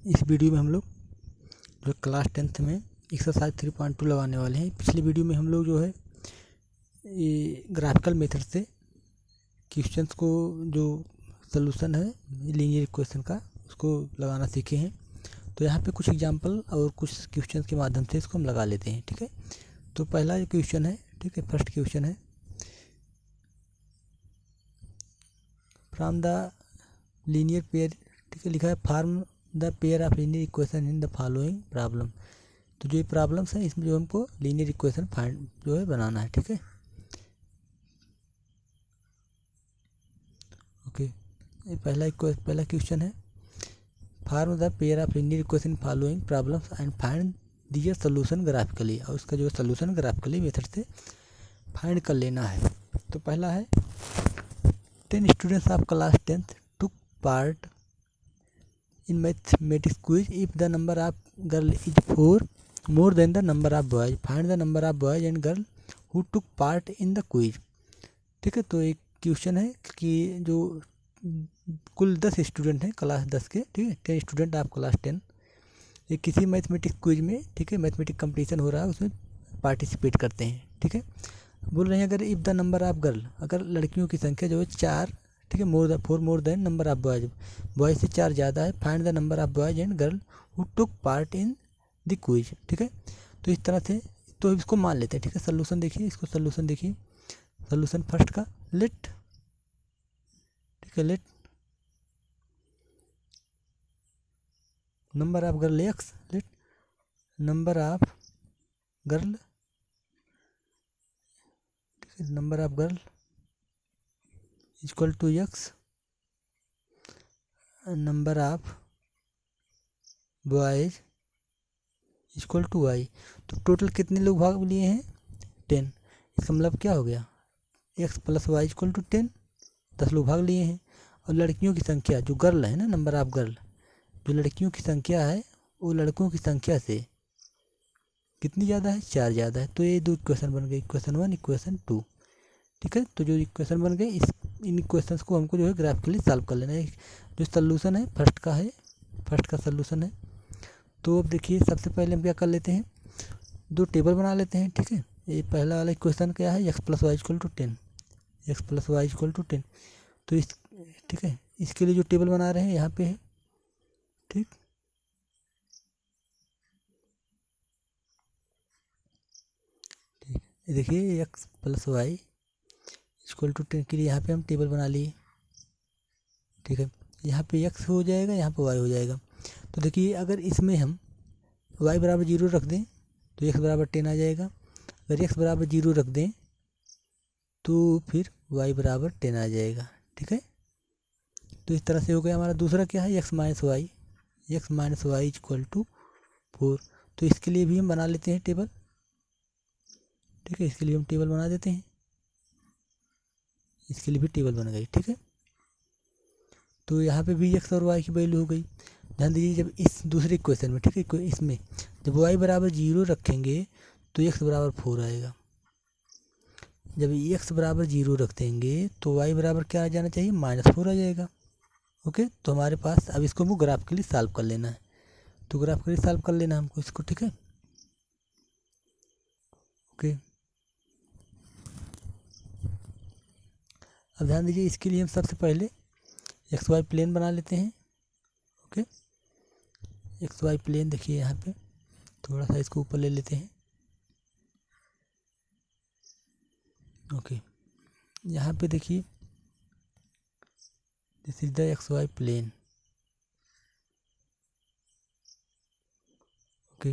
इस वीडियो में हम लोग जो क्लास 10th में एक्सरसाइज 3.2 लगाने वाले हैं। पिछले वीडियो में हम लोग जो है ये ग्राफिकल मेथड से क्वेश्चंस को जो सलूशन है लीनियर इक्वेशन का उसको लगाना सीखे हैं। तो यहाँ पे कुछ एग्जांपल और कुछ क्वेश्चंस के माध्यम से इसको हम लगा लेते हैं। ठीक है, तो पहला जो क्वेश्चन है, ठीक है, फर्स्ट क्वेश्चन है फ्रॉम द लीनियर पेयर, ठीक है, लिखा है form the pair of linear equation in the following problem. तो जो ये प्रॉब्लम्स है इसमें जो हमको लीनियर इक्वेशन फाइंड जो है बनाना है। ठीक है, ओके, ये पहला क्वेश्चन है form the pair of linear equation following problems and find their solution graphically, और उसका जो सोल्यूशन ग्राफिकली मेथड से फाइंड कर लेना है। तो पहला है 10 students of class 10th took part in mathematics quiz. If the number of girls is 4 more than the number of boys, find the number of boys and girls who took part in the quiz. ठीक है, तो एक question है कि जो कुल 10 student हैं class 10 के, ठीक है, 10 स्टूडेंट ऑफ क्लास 10 ये किसी मैथमेटिक्स क्विज में, ठीक है, मैथमेटिक्स कंपटीशन हो रहा है उसमें पार्टिसिपेट करते हैं। ठीक है, बोल रहे हैं अगर if the number of girl, अगर लड़कियों की संख्या जो है 4, ठीक है, more than number of boys, boys से 4 ज़्यादा है, find the number of boys and girl who took part in the quiz. ठीक है, तो इस तरह से तो इसको मान लेते हैं। ठीक है, सोल्यूशन देखिए, इसको सोल्यूशन देखिए, सोल्यूशन फर्स्ट का लेट, ठीक है, let number of girl X, let number of girl, number of girl equal to X, number of boys equal to Y. तो टोटल कितने लोग भाग लिए हैं? 10। इसका मतलब क्या हो गया? X plus y equal to 10, 10 लोग भाग लिए हैं। और लड़कियों की संख्या जो गर्ल है ना, नंबर ऑफ गर्ल, जो लड़कियों की संख्या है वो लड़कों की संख्या से कितनी ज़्यादा है? 4 ज़्यादा है। तो ये दो इक्वेशन बन गए, इक्वेशन 1 इक्वेशन 2। ठीक है, तो जो इक्वेशन बन गए इन इक्वेशंस को हमको जो है ग्राफिकली सॉल्व कर लेना है। जो सोल्यूशन है फर्स्ट का सोल्यूशन है। तो अब देखिए सबसे पहले हम क्या कर लेते हैं, दो टेबल बना लेते हैं। ठीक है, ये पहला वाला इक्वेशन क्या है, x plus y equal to 10, x plus y equal to 10। तो इस, ठीक है, इसके लिए जो टेबल बना रहे हैं यहाँ पे है, ठीक, ठीक, देखिए x plus y equal to 10 के लिए यहाँ पे हम टेबल बना लिए। ठीक है, यहाँ पे एक्स हो जाएगा, यहाँ पे वाई हो जाएगा। तो देखिए अगर इसमें हम y बराबर 0 रख दें तो x बराबर 10 आ जाएगा। अगर x बराबर 0 रख दें तो फिर y बराबर 10 आ जाएगा। ठीक है, तो इस तरह से हो गया। हमारा दूसरा क्या है, x minus y equal to 4। तो इसके लिए भी हम बना लेते हैं टेबल। ठीक है, इसके लिए हम टेबल बना देते हैं, इसके लिए भी टेबल बन गई। ठीक है, तो यहाँ पे भी x और y की वैल्यू हो गई। ध्यान दीजिए जब इस दूसरे इक्वेशन में, ठीक है, इसमें जब y बराबर 0 रखेंगे तो x बराबर 4 आएगा। जब x बराबर 0 रख देंगे तो y बराबर क्या आ जाना चाहिए, -4 आ जाएगा। ओके, तो हमारे पास अब इसको हमको ग्राफिकली सॉल्व कर लेना है। तो ग्राफिकली सॉल्व कर लेना हमको इसको। ठीक है, ओके, अब ध्यान दीजिए इसके लिए हम सबसे पहले एक्स वाई प्लेन बना लेते हैं। ओके, एक्स वाई प्लेन देखिए यहाँ पे थोड़ा सा इसको ऊपर ले लेते हैं। ओके, यहाँ पे देखिए this is the x y plane. Okay,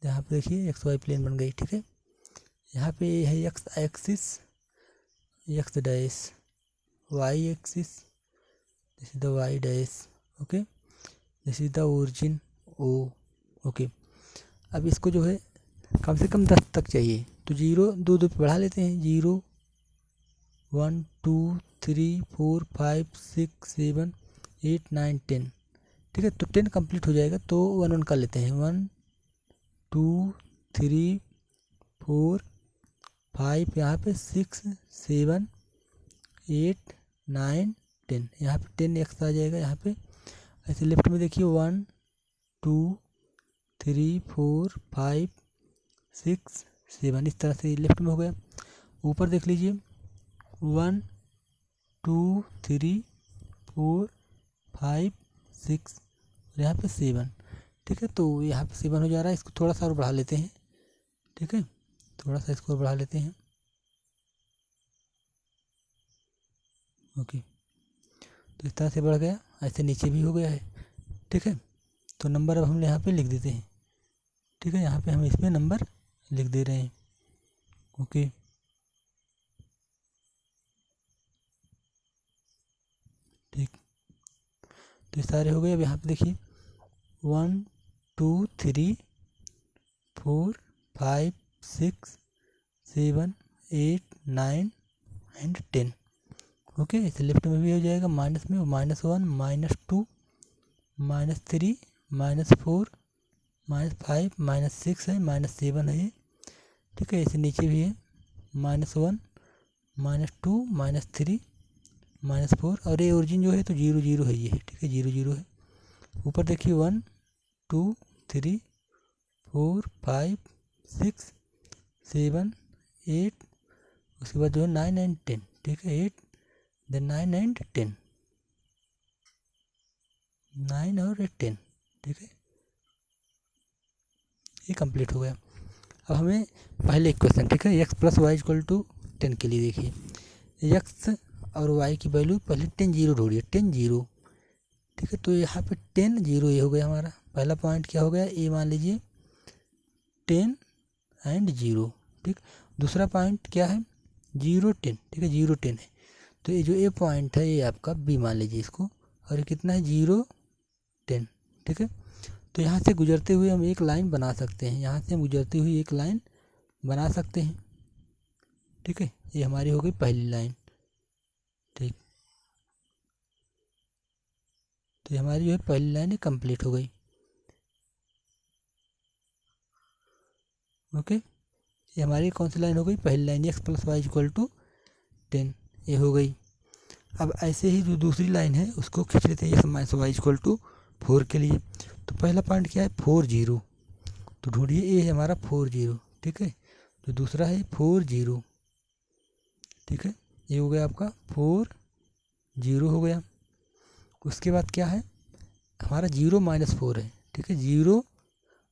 यहाँ पे देखिए एक्स वाई प्लेन बन गई। ठीक है, यहाँ पे है x axis, x dash, y axis, this is the y dash. Okay, this is the origin O. Okay, अब इसको जो है कम से कम 10 तक चाहिए, तो 0 2 2 पे बढ़ा लेते हैं। 0 1 2 3 4 5 6 7 8 9 10। ठीक है, तो 10 कंप्लीट हो जाएगा तो 1 1 कर लेते हैं। 1 2 3 4 5, यहाँ पे 6 7 8 9 10, यहाँ पे 10 एक्स आ जाएगा यहाँ पे। ऐसे लेफ्ट में देखिए 1 2 3 4 5 6 7, इस तरह से लेफ्ट में हो गया। ऊपर देख लीजिए 1 2 3 4 5 6, यहाँ पे 7। ठीक है, तो यहाँ पे 7 हो जा रहा है। इसको थोड़ा सा और बढ़ा लेते हैं। ठीक है, थोड़ा सा इसको बढ़ा लेते हैं। ओके, तो इस तरह से बढ़ गया, ऐसे नीचे भी हो गया है। ठीक है, तो नंबर अब हम यहाँ पे लिख देते हैं। ठीक है, यहाँ पे हम इसमें नंबर लिख दे रहे हैं। ओके, ठीक, तो ये सारे हो गए। अब यहाँ पे देखिए 1 2 3 4 5 6 7 8 9 एंड 10। ओके, इसे लेफ्ट में भी हो जाएगा। माइनस में -1 -2 -3 -4 -5 -6 है, -7 है ये। ठीक है, इसे नीचे भी है -1 -2 -3 -4, और ये ओरिजिन जो है तो 0 0 है ये। ठीक है, 0 0 है। ऊपर देखिए 1 2 3 4 5 6 7 8, उसके बाद जो है 9 एंड 10। ठीक है, 8 देन 9 एंड 10, 9 और 10। ठीक है, ये कंप्लीट हो गया। अब हमें पहले एक क्वेश्चन, ठीक है, x + y = 10 के लिए देखिए x और y की वैल्यू पहले 10 0 ढूंढिए, 10 0। ठीक है, तो यहाँ पे 10 0 ये हो गया हमारा पहला पॉइंट। क्या हो गया, ए मान लीजिए 10 एंड 0। ठीक, दूसरा पॉइंट क्या है 0 10। ठीक है, 0 10 है, तो ये जो ए पॉइंट है ये आपका बी मान लीजिए इसको, और ये कितना है 0 10। ठीक है, तो यहाँ से गुजरते हुए हम एक लाइन बना सकते हैं, यहाँ से हम गुजरती हुई एक लाइन बना सकते हैं। ठीक है, ये हमारी हो गई पहली लाइन। ठीक, तो ये हमारी जो है पहली लाइन है कंप्लीट हो गई। ओके, ये हमारी कौन सी लाइन हो गई, पहली लाइन, x + y = 10, ये हो गई। अब ऐसे ही जो दूसरी लाइन है उसको खींच लेते हैं, x - y = 4 के लिए। तो पहला पॉइंट क्या है 4 0, तो ढूंढिए ये है हमारा 4 0। ठीक है, तो दूसरा है 4 0। ठीक है, ये हो गया आपका 4 0 हो गया। उसके बाद क्या है हमारा 0 -4 है। ठीक है, 0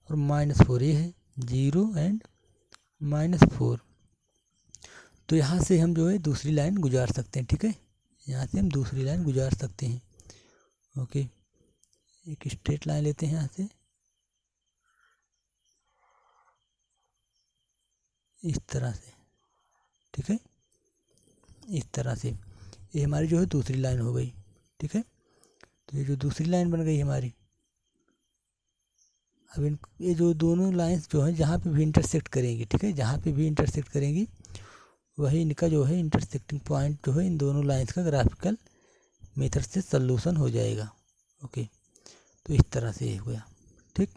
और -4 ये है, 0 एंड -4। तो यहाँ से हम जो है दूसरी लाइन गुजार सकते हैं। ठीक है, यहाँ से हम दूसरी लाइन गुजार सकते हैं। ओके, एक स्ट्रेट लाइन लेते हैं यहाँ से, इस तरह से। ठीक है, इस तरह से ये हमारी जो है दूसरी लाइन हो गई। ठीक है, तो ये जो दूसरी लाइन बन गई हमारी, अब इन ये जो दोनों लाइंस जो हैं जहाँ पे भी इंटरसेक्ट करेंगी, ठीक है, जहाँ पे भी इंटरसेक्ट करेंगी वही इनका जो है इंटरसेक्टिंग पॉइंट जो है इन दोनों लाइंस का ग्राफिकल मेथड से सॉल्यूशन हो जाएगा। ओके, तो इस तरह से ये हो गया। ठीक,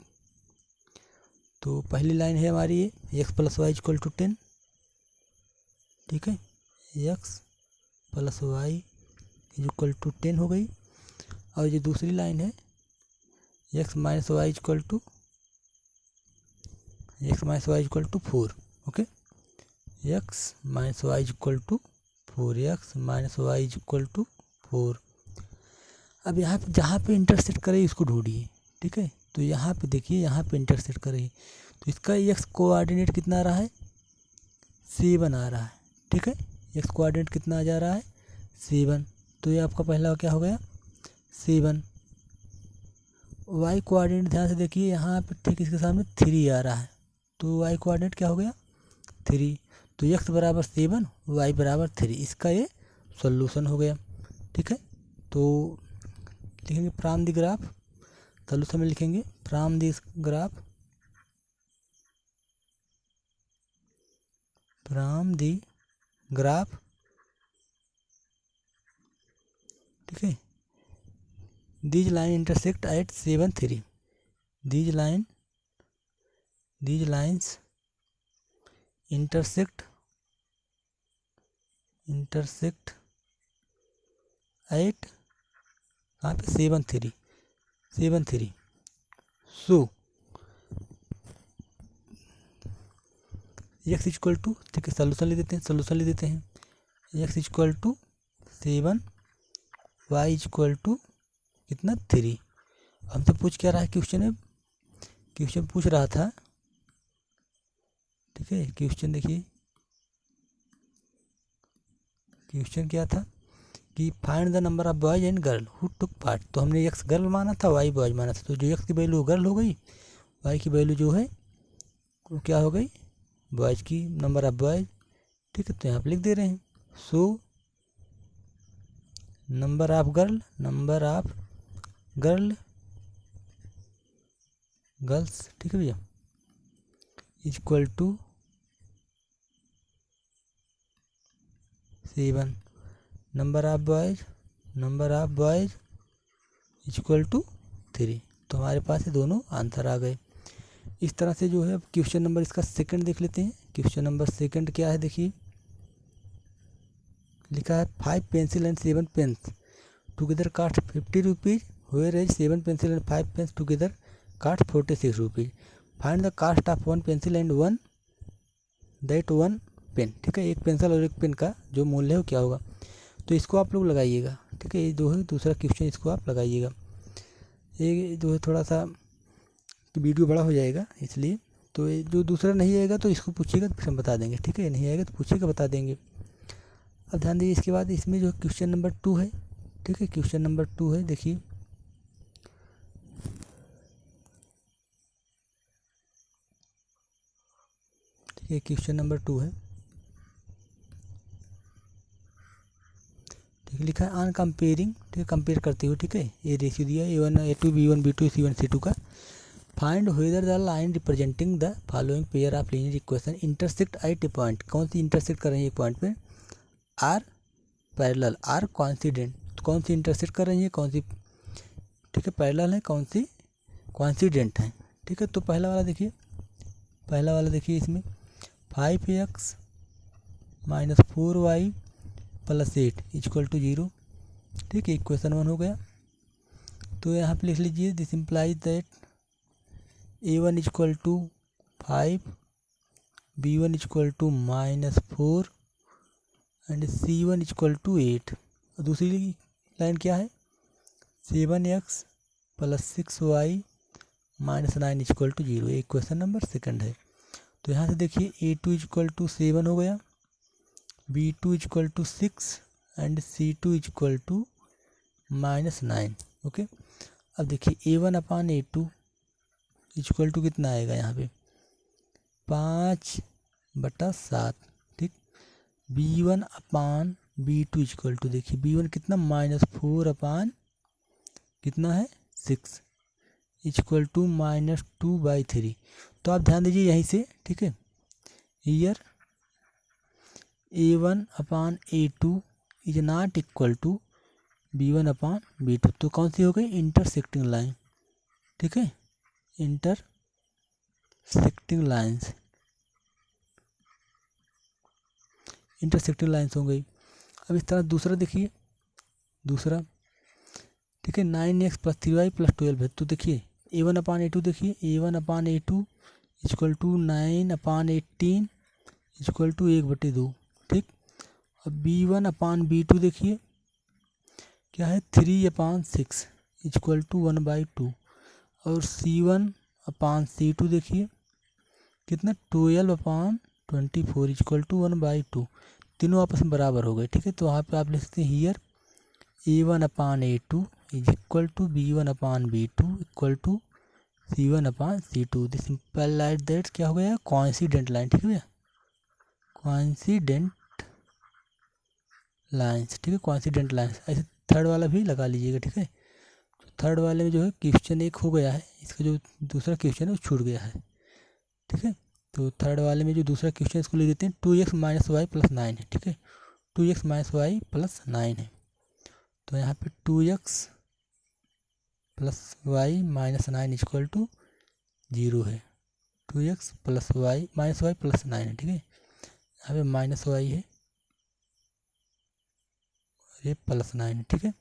तो पहली लाइन है हमारी ये x + y = 10। ठीक है, x + y = 10 हो गई। और ये दूसरी लाइन है x - y = 4। Okay, x - y = 4, x - y = 4। अब यहाँ पे जहाँ पे इंटरसेक्ट करे इसको ढूंढिए। ठीक है, तो यहाँ पे देखिए, यहाँ पे इंटरसेक्ट करे तो इसका x कोऑर्डिनेट कितना आ रहा है 7 आ रहा है। ठीक है, x कोऑर्डिनेट कितना आ जा रहा है 7, तो ये आपका पहला क्या हो गया 7। y कोऑर्डिनेट ध्यान से देखिए, यहाँ पे ठीक इसके सामने 3 आ रहा है, तो y कोऑर्डिनेट क्या हो गया 3, तो x = 7 y = 3, इसका ये सॉल्यूशन हो गया। ठीक है, तो लिखेंगे फ्रॉम द ग्राफ, सॉल्यूशन में लिखेंगे फ्रॉम द ग्राफ, ठीक है, these line intersect at 7 3, these lines intersect at कहाँ पे 7 3, 7 3। सो x इक्वल टू, ठीक है, सोल्यूशन ले देते हैं x equal to 7, y equal to कितना 3। हमसे पूछ क्या रहा है क्वेश्चन में, क्वेश्चन पूछ रहा था, ठीक है, क्वेश्चन देखिए, क्वेश्चन क्या था कि find the number of boys and girl who took part. तो हमने x गर्ल माना था, y बॉयज माना था, तो जो x की वैल्यू गर्ल हो गई, y की वैल्यू जो है वो क्या हो गई, बॉयज की, नंबर ऑफ बॉयज, ठीक है। तो यहाँ पे लिख दे रहे हैं सो नंबर ऑफ गर्ल्स, ठीक है भैया, equal to 7, number of boys equal to 3। तो हमारे पास ये दोनों आंसर आ गए। इस तरह से जो है क्वेश्चन नंबर इसका सेकंड देख लेते हैं। क्वेश्चन नंबर सेकंड क्या है, देखिए लिखा है 5 pencil and 7 pens together cost 50 rupees, where as 7 pencil and 5 pens together cost 46 rupees. Find the cost of 1 pencil and 1 pen, ठीक है, एक पेंसिल और एक पेन का जो मूल्य है वो क्या होगा। तो इसको आप लोग लगाइएगा, ठीक है, ये जो है दूसरा क्वेश्चन, इसको आप लगाइएगा। ये जो है थोड़ा सा वीडियो बड़ा हो जाएगा इसलिए, तो ये जो दूसरा नहीं आएगा तो इसको पूछिएगा तो फिर हम बता देंगे, ठीक है, नहीं आएगा तो पूछिएगा बता देंगे। अब ध्यान दीजिए, इसके बाद इसमें जो क्वेश्चन नंबर 2 है, ठीक है, क्वेश्चन नंबर 2 है, देखिए ठीक है, क्वेश्चन नंबर 2 है, ठीक है, लिखा है ऑन कंपेयरिंग, ठीक है, कंपेयर करते हुए, ठीक है, ये रेशियो दिया है A1 A2 B1 B2 C1 C2 का। Find whether the line representing the following pair of linear equation intersect at A point. कौन सी इंटरसेक्ट कर रही है एक पॉइंट पे, आर पैरेलल, आर कॉन्सिडेंट, तो कौन सी इंटरसेक्ट कर रही है, कौन सी, ठीक है, पैरेलल है, कौन सी कॉन्सिडेंट है, ठीक है। तो पहला वाला देखिए इसमें 5x minus 4y plus 8 equal to 0, ठीक है, इक्वेशन 1 हो गया। तो यहाँ पे लिख लीजिए this implies that A1 equal to 5, B1 इक्वल to -4 and C1 equal to 8। दूसरी लाइन क्या है, 7x plus 6y minus 9 equal to 0, ये क्वेश्चन नंबर सेकंड है। तो यहाँ से देखिए A2 इक्वल टू 7 हो गया, B2 equal to 6 and C2 equal to -9, okay. अब देखिए A1 upon A2 equal to कितना आएगा, यहाँ पे 5/7, ठीक। B1 upon B2 equal to, देखिए B1 कितना -4 अपान कितना है 6 इक्वल टू -2/3। तो आप ध्यान दीजिए यहीं से, ठीक है, here A1 upon A2 is not equal to B1 upon B2। तो कौन सी हो गई, इंटरसेक्टिंग लाइन, ठीक है, इंटरसेक्टिंग लाइन्स हो गई। अब इस तरह दूसरा देखिए, दूसरा, ठीक है, 9x प्लस 3y प्लस 12 है। तो देखिए A1 अपान A2, देखिए A1 upon A2 equal to 9 upon 18 equal to 1/2, ठीक। अब B1 अपान B2 देखिए क्या है 3 अपान 6 इक्वल टू 1/2, और C1 अपान C2 देखिए कितना 12 अपान 24 इक्वल टू 1/2। तीनों आपस में बराबर हो गए, ठीक है। तो वहाँ पे आप लिख सकते हैं here A1 upon A2 is equal to B1 upon B2 equal to C1 upon C2। This simple like that क्या हो गया, कोइंसिडेंट लाइन, ठीक है भैया, कोइंसिडेंट लाइन्स, ठीक है, कोइंसिडेंट लाइन्स। ऐसे थर्ड वाला भी लगा लीजिएगा, ठीक है। तो थर्ड वाले में जो है क्वेश्चन एक हो गया है, इसका जो दूसरा क्वेश्चन है वो छूट गया है, ठीक है। तो थर्ड वाले में जो दूसरा क्वेश्चन इसको लिख देते हैं 2x माइनस वाई प्लस 9 है, ठीक है, 2x माइनस वाई प्लस 9 है। तो यहाँ पे 2x plus y minus 9 equal to 0 है, 2x plus y minus y plus 9 है, ठीक है। यहाँ पे माइनस वाई है और ये प्लस 9 है, ठीक है,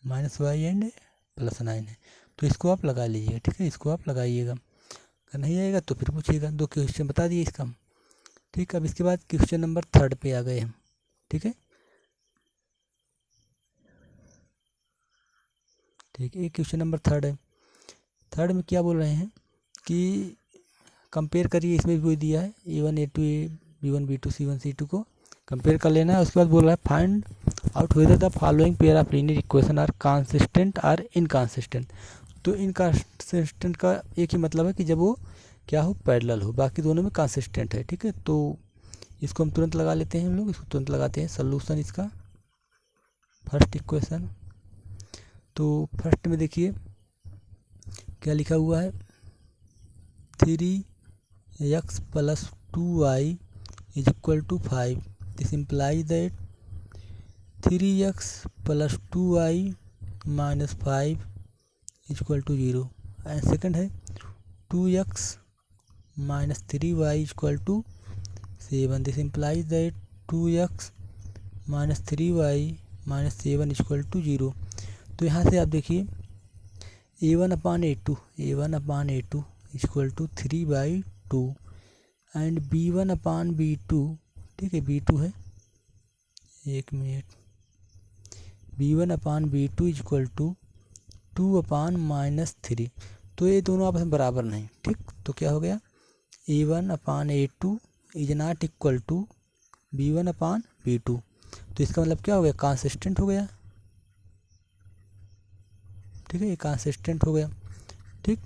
माइनस वाई एंड +9 है। तो इसको आप लगा लीजिएगा, ठीक है, इसको आप लगाइएगा। अगर नहीं आएगा तो फिर पूछिएगा। 2 क्वेश्चन बता दिए इसका, ठीक। अब इसके बाद क्वेश्चन नंबर 3 पे आ गए हम, ठीक है। ठीक है, ये क्वेश्चन नंबर 3 है। 3 में क्या बोल रहे हैं कि कंपेयर करिए, इसमें भी वही दिया है A1 A2 B1 B2 C1 C2 को कंपेयर कर लेना है। उसके बाद बोल रहा है find out whether the following pair of linear equation are consistent or inconsistent. तो इनकंसिस्टेंट का एक ही मतलब है कि जब वो क्या हो, पैरेलल हो, बाकी दोनों में कंसिस्टेंट है, ठीक है। तो इसको हम तुरंत लगा लेते हैं, हम लोग इसको तुरंत लगाते हैं। सोल्यूशन इसका फर्स्ट इक्वेशन, तो फर्स्ट में देखिए क्या लिखा हुआ है, 3x + 2y = 5। This implies that 3x + 2y - 5 = 0। And second है 2x - 3y = 7। This implies that 2x - 3y - 7 = 0। तो यहाँ से आप देखिए A1/A2 = 3/2 एंड B1/B2, ठीक है, B2 है, 1 मिनट, B1/B2 = 2/-3। तो ये दोनों आपस में बराबर नहीं, ठीक। तो क्या हो गया, A1/A2 is not equal to B1/B2। तो इसका मतलब क्या हो गया, कंसिस्टेंट हो गया, ठीक है, ये कंसिस्टेंट हो गया, ठीक।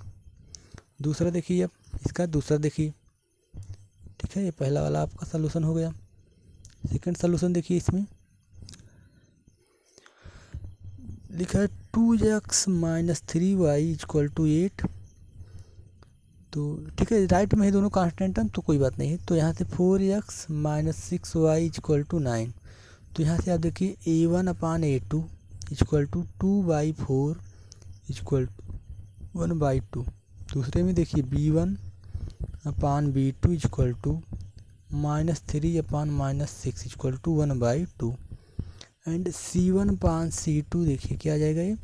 दूसरा देखिए, अब इसका दूसरा देखिए, ठीक है, ये पहला वाला आपका सलूशन हो गया। सेकंड सलूशन देखिए, इसमें लिखा है 2x - 3y = 8। तो ठीक है, राइट में है दोनों कांस्टेंट हम, तो कोई बात नहीं है। तो यहाँ से 4x - 6y = 9। तो यहाँ से आप देखिए A1/A2 = 2/4 = 1/2। दूसरे में देखिए B1/B2 = -3/-6 = 1/2। एंड C1/C2 देखिए क्या आ जाएगा, ये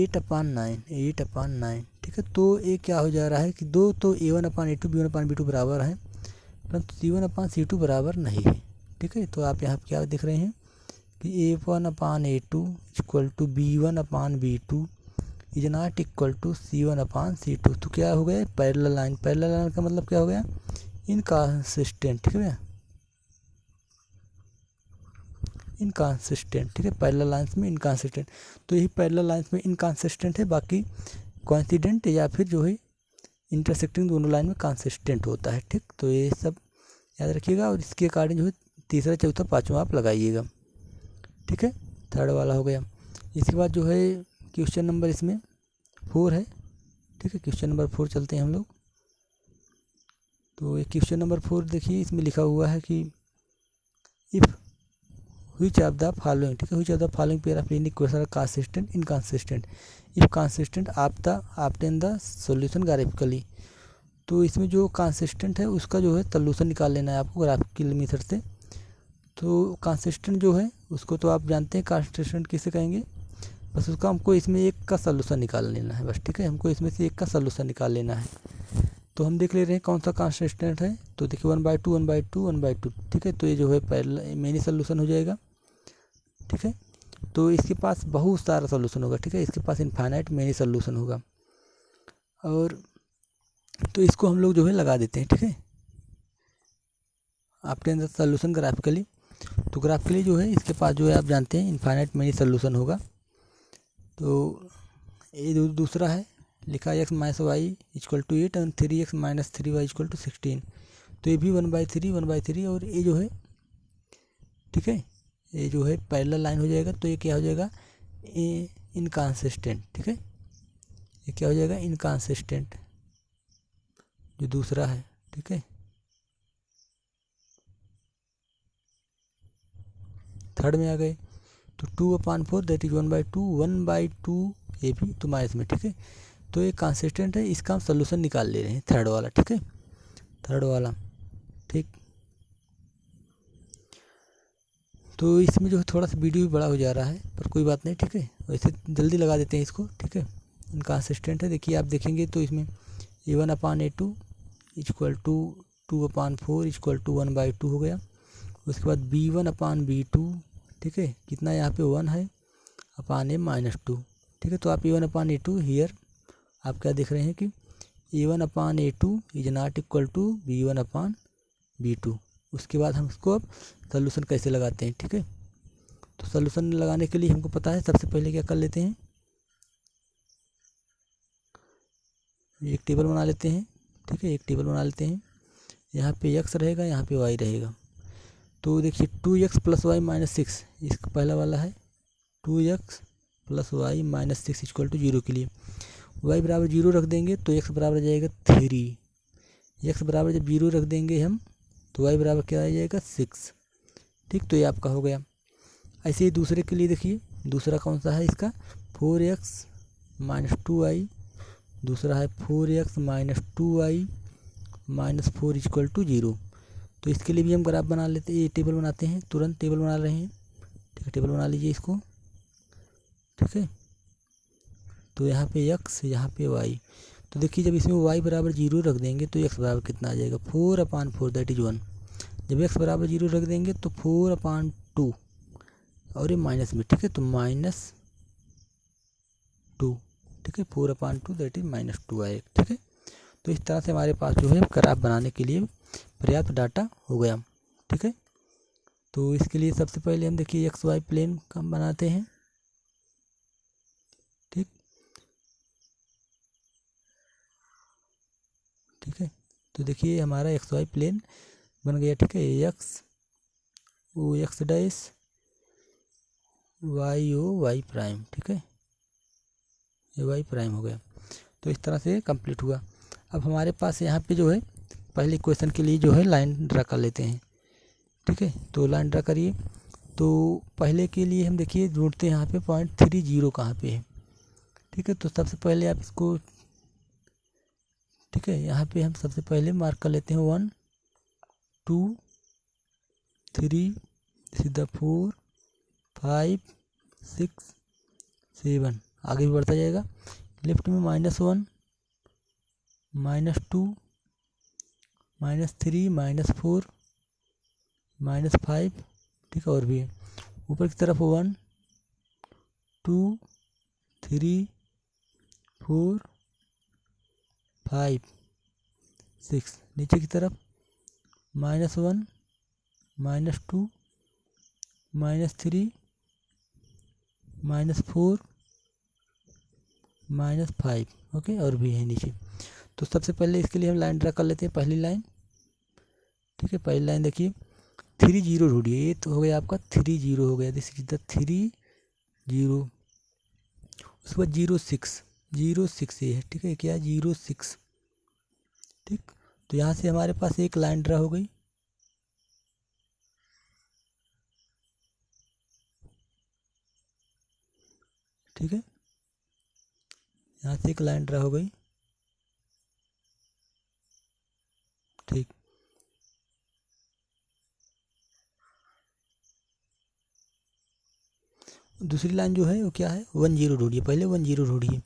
8/9, ठीक है। तो ये क्या हो जा रहा है कि दो तो A1/A2 B1/B2 बराबर हैं, परंतु C1/C2 बराबर नहीं है, ठीक है। तो आप यहाँ क्या देख रहे हैं कि A1/A2 = B1/B2 is not equal to C1/C2। तो क्या हो गया, पैरेलल लाइन। पैरेलल लाइन का मतलब क्या हो गया, इनकंसिस्टेंट, ठीक है, इनकंसिस्टेंट, ठीक है, पैरेलल लाइंस में इनकंसिस्टेंट। तो यही पैरेलल लाइंस में इनकंसिस्टेंट है, बाकी कोइंसिडेंट या फिर जो है इंटरसेक्टिंग दोनों लाइन में कंसिस्टेंट होता है, ठीक। तो ये सब याद रखिएगा, और इसके अकॉर्डिंग जो है तीसरा चौथा पाँचवा आप लगाइएगा, ठीक है। थर्ड वाला हो गया। इसके बाद जो है क्वेश्चन नंबर इसमें 4 है, ठीक है। क्वेश्चन नंबर 4 चलते हैं हम लोग। तो ये क्वेश्चन नंबर 4 देखिए, इसमें लिखा हुआ है कि if which of the following, ठीक है, which of the following pair of linear equations are consistent, inconsistent, if consistent obtain the solution graphically। तो इसमें जो कंसिस्टेंट है उसका जो है सॉल्यूशन निकाल लेना है आपको ग्राफिकल मेथड से। तो कंसिस्टेंट जो है उसको तो आप जानते हैं, कंसिस्टेंट किसे कहेंगे, बस उसका हमको इसमें एक का सॉल्यूशन निकाल लेना है बस, ठीक है। हमको इसमें से एक का सॉल्यूशन निकाल लेना है। तो हम देख ले रहे हैं कौन सा कंसिस्टेंट है। तो देखिए 1/2 1/2 1/2, ठीक है। तो ये जो है पहला मेनी सॉल्यूशन हो जाएगा, ठीक है। तो इसके पास बहुत सारा सॉल्यूशन होगा, ठीक है, इसके पास इनफाइनाइट मेनी सॉल्यूशन होगा। और तो इसको हम लोग जो है लगा देते हैं, ठीक है, आपके अंदर सॉल्यूशन ग्राफिकली। तो ग्राफिकली जो है इसके पास जो है आप जानते हैं इनफाइनाइट मेनी सॉल्यूशन होगा। तो ये दूसरा है, लिखा है x - y = 8 और 3x - 3y = 16। तो ये भी 1/3 और ये जो है, ठीक है, ये जो है पैरेलल लाइन हो जाएगा। तो ये क्या हो जाएगा, इनकंसिस्टेंट, ठीक है, ये क्या हो जाएगा, इनकंसिस्टेंट जो दूसरा है, ठीक है। थर्ड में आ गए, तो 2/4 दैट इज 1/2 ये भी तो माइनस में, ठीक है। तो ये कंसिस्टेंट है, इसका हम सोल्यूशन निकाल ले रहे हैं, थर्ड वाला, ठीक है, थर्ड वाला, ठीक। तो इसमें जो है थोड़ा सा वीडियो भी बड़ा हो जा रहा है, पर कोई बात नहीं, ठीक है। वैसे जल्दी लगा देते हैं इसको, ठीक है। इनका असिस्टेंट है, देखिए आप देखेंगे तो इसमें A1/A2 equal to 2/4 equal to 1/2 हो गया। उसके बाद B1/B2, ठीक है, कितना यहाँ पे 1 है अपान A-2, ठीक है। तो आप A1/A2 हियर आप क्या देख रहे हैं कि A1/A2 is not equal to B1/B2। उसके बाद हम इसको अब सॉल्यूशन कैसे लगाते हैं, ठीक है। तो सॉल्यूशन लगाने के लिए हमको पता है, सबसे पहले क्या कर लेते हैं, एक टेबल बना लेते हैं, ठीक है। एक टेबल बना लेते हैं, यहाँ पे x रहेगा, यहाँ पे y रहेगा। तो देखिए 2x + y - 6 इसका पहला वाला है, 2x + y - 6 इक्वल टू 0 के लिए y बराबर 0 रख देंगे तो x बराबर आ जाएगा 3। x बराबर जब 0 रख देंगे हम तो y बराबर क्या आ जाएगा 6, ठीक। तो ये आपका हो गया। ऐसे ही दूसरे के लिए देखिए, दूसरा कौन सा है इसका 4x - 2y, दूसरा है 4x - 2y - 4 इक्वल टू 0। तो इसके लिए भी हम ग्राफ बना लेते हैं, ये टेबल बनाते हैं, तुरंत टेबल बना रहे हैं, ठीक है। टेबल बना लीजिए इसको, ठीक है। तो यहाँ पे x, यहाँ पे y। तो देखिए जब इसमें y बराबर 0 रख देंगे तो x बराबर कितना आ जाएगा 4/4, दैट इज 1। जब x बराबर 0 रख देंगे तो 4/2 और ये माइनस में, ठीक है, तो -2, ठीक है। 4/2 दैट इज -2 आएगा, ठीक है। तो इस तरह से हमारे पास जो है ग्राफ बनाने के लिए पर्याप्त डाटा हो गया, ठीक है। तो इसके लिए सबसे पहले हम देखिए XY प्लेन का बनाते हैं, ठीक, ठीक है। तो देखिए हमारा XY प्लेन बन गया, ठीक है। OX डैश YOY प्राइम, ठीक है, ये Y प्राइम हो गया। तो इस तरह से कंप्लीट हुआ। अब हमारे पास यहाँ पे जो है पहले इक्वेशन के लिए जो है लाइन ड्रा कर लेते हैं, ठीक है। तो लाइन ड्रा करिए। तो पहले के लिए हम देखिए ढूंढते हैं यहाँ पे 0.30 कहाँ पे है, ठीक है। तो सबसे पहले आप इसको, ठीक है, यहाँ पे हम सबसे पहले मार्क कर लेते हैं 1 2 3, सीधा 4 5 6 7, आगे भी बढ़ता जाएगा। लेफ्ट में -1 -2 -3 -4 -5, ठीक है। और भी है ऊपर की तरफ 1 2 3 4 5 6, नीचे की तरफ -1 -2 -3 -4 -5, ओके। और भी है नीचे। तो सबसे पहले इसके लिए हम लाइन ड्रा कर लेते हैं, पहली लाइन, ठीक है। पहली लाइन देखिए 3 0 ढूंढिए, ये तो हो गया आपका 3 0 हो गया, दिस इज द 3 0। उसके बाद 0 6 ये है, ठीक है, क्या 0 6, ठीक। तो यहाँ से हमारे पास एक लाइन ड्रा हो गई, ठीक है। यहाँ से एक लाइन ड्रा हो गई, ठीक। दूसरी लाइन जो है वो क्या है 1 0 ढूंढिए, पहले 1 0 ढूंढिए,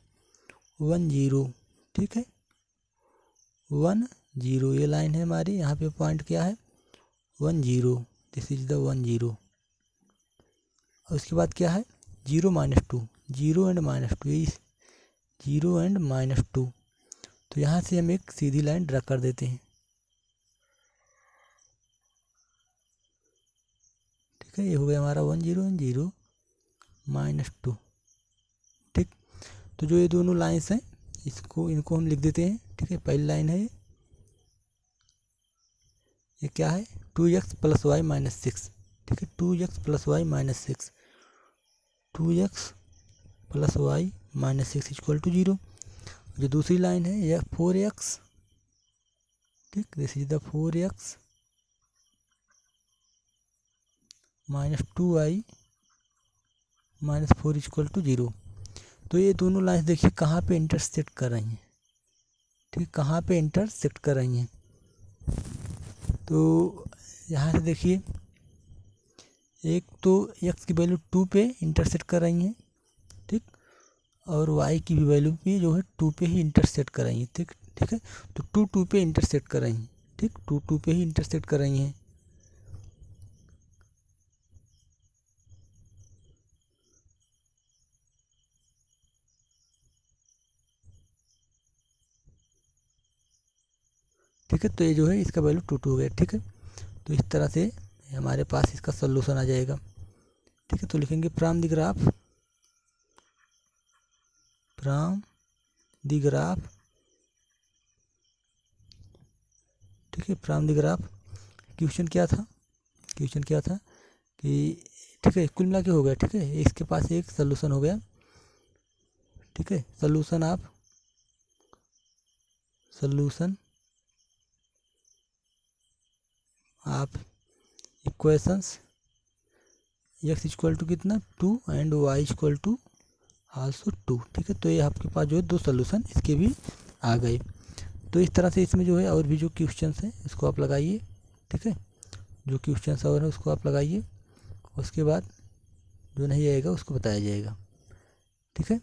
1 0, ठीक है, 1 0 ये लाइन है हमारी। यहाँ पे पॉइंट क्या है 1 0, दिस इज द 1 0। और उसके बाद क्या है 0 -2, 0 एंड -2, ये 0 एंड -2। तो यहाँ से हम एक सीधी लाइन ड्रा कर देते हैं, ठीक है। ये हो गया हमारा 1 0 एंड 0 -2, ठीक। तो जो ये दोनों लाइंस हैं इनको हम लिख देते हैं, ठीक है। पहली लाइन है ये क्या है 2x + y - 6, ठीक है, 2x + y - 6, 2x + y - 6 equal to 0। जो दूसरी लाइन है यह 4x, ठीक, this is the 4x - 2y - 4 equal to 0। तो ये दोनों लाइन्स देखिए कहाँ पे इंटरसेक्ट कर रही हैं, ठीक, कहाँ पे इंटरसेक्ट कर रही हैं। तो यहाँ से देखिए एक तो x की वैल्यू 2 पे इंटरसेक्ट कर रही हैं, ठीक, और y की भी वैल्यू भी जो है 2 पे ही इंटरसेक्ट कर रही हैं, ठीक ठीक है। तो 2 2 पे इंटरसेक्ट कर रही हैं, ठीक, 2 2 पे ही इंटरसेक्ट कर रही हैं। ठीक है, तो ये जो है इसका वैल्यू 2 2 हो गया, ठीक है। तो इस तरह से हमारे पास इसका सॉल्यूशन आ जाएगा, ठीक है। तो लिखेंगे from the graph, from the graph, ठीक है, फ्रॉम द ग्राफ। क्वेश्चन क्या था, क्वेश्चन क्या था कि, ठीक है, कुल मिला के हो गया, ठीक है, इसके पास एक सॉल्यूशन हो गया, ठीक है। सॉल्यूशन आप इक्वेशंस x इक्वल टू कितना 2 and y equal to also 2, ठीक है। तो ये आपके पास जो है 2 सॉल्यूशन इसके भी आ गए। तो इस तरह से इसमें जो है और भी जो क्वेश्चंस हैं इसको आप लगाइए, ठीक है, जो क्वेश्चंस और है उसको आप लगाइए, उसके बाद जो नहीं आएगा उसको बताया जाएगा, ठीक है।